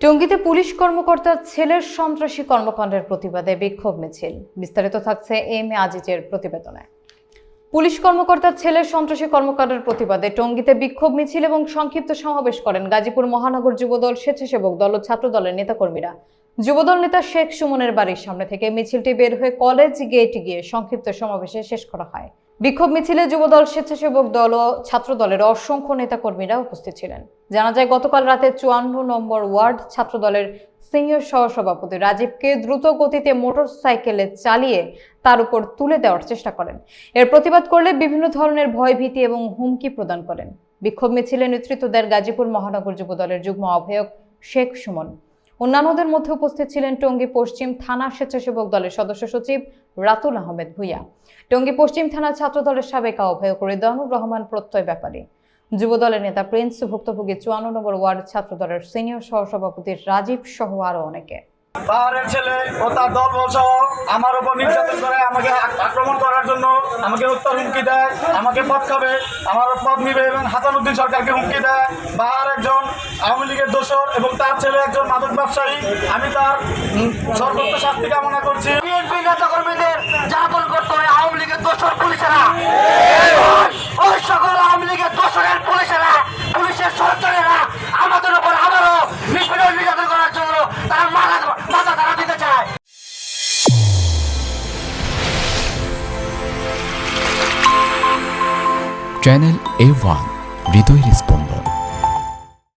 টঙ্গীতে police কর্মকর্তার ছেলের সন্ত্রাসী কর্মকাণ্ডের প্রতিবাদে বিক্ষোভ মিছিল। বিস্তারিত থাকছে এম এ আজিজের প্রতিবেদনে। পুলিশ কর্মকর্তার ছেলের সন্ত্রাসী কর্মকাণ্ডের প্রতিবাদে টঙ্গীতে বিক্ষোভ মিছিল এবং সংক্ষিপ্ত সমাবেশ করেন গাজীপুর মহানগর যুবদল, স্বেচ্ছাসেবক দল ও ছাত্রদলের নেতাকর্মীরা। যুবদল নেতা শেখ সুমনের বাড়ির সামনে থেকে মিছিলটি বের হয়ে কলেজ গেট গিয়ে সংক্ষিপ্ত সমাবেশে শেষ করা হয়। বিক্ষোভ মিছিলে যুবদল, স্বেচ্ছাসেবক দল ও ছাত্রদলের অসংখ্য নেতাকর্মীরা উপস্থিত ছিলেন। জানা যায়, গতকাল রাতে 54 নম্বর ওয়ার্ড ছাত্রদলের সিনিয়র সহসভাপতি রাজীবকে দ্রুত গতিতে মোটরসাইকেলে চালিয়ে তার উপর তুলে দেওয়ার চেষ্টা করেন। এর প্রতিবাদ করলে বিভিন্ন ধরনের ভয়ভীতি এবং হুমকি প্রদান করেন। বিক্ষোভ মিছিলে নেতৃত্ব দেন গাজীপুর মহানগর যুবদলের যুগ্ম আহ্বায়ক শেখ সুমন। অন্যান্যদের মধ্যে উপস্থিত ছিলেন টঙ্গী পশ্চিম থানা স্বেচ্ছাসেবক দলের সদস্য সচিব রাতুল আহমেদ ভূঁইয়া, টঙ্গী পশ্চিম থানা ছাত্রদলের সাবেক আহ্বায়ক রিদানুর রহমান প্রত্যয় ব্যাপারী, যুবদলের নেতা প্রিন্স, ভুক্তভোগী 54 নম্বর ওয়ার্ড ছাত্রদলের সিনিয়র সহসভাপতি রাজীব সহ আরো অনেকে। পাহাড়ের ছেলে ও তার দলবল সহ আমার উপর নির্যাতন করে, আমাকে আক্রমণ করার জন্য আমাকে হত্যার হুমকি দেয়, আমাকে পদ খাবে, আমার পদ নিবে এবং হাসানুদ্দিন সরকারকে হুমকি দেয়। বাহার একজন আওয়ামী লীগের দোসর এবং তার ছেলে একজন মাদক ব্যবসায়ী। আমি তার সর্বোচ্চ শাস্তি কামনা করছি। বিএনপি নেতা কর্মীদের যাপন করতে হয় আওয়ামী লীগের দোসর পুলিশেরা, ওই সকল আওয়ামী লীগের দোসরের পুলিশেরা, পুলিশের সরকারেরা আমাদের উপর আবারও নিপীড়ন নির্যাতন করার জন্য তারা মাথা তারা দিতে চায়। চ্যানেল A1 হৃদয়ের স্পন্দন।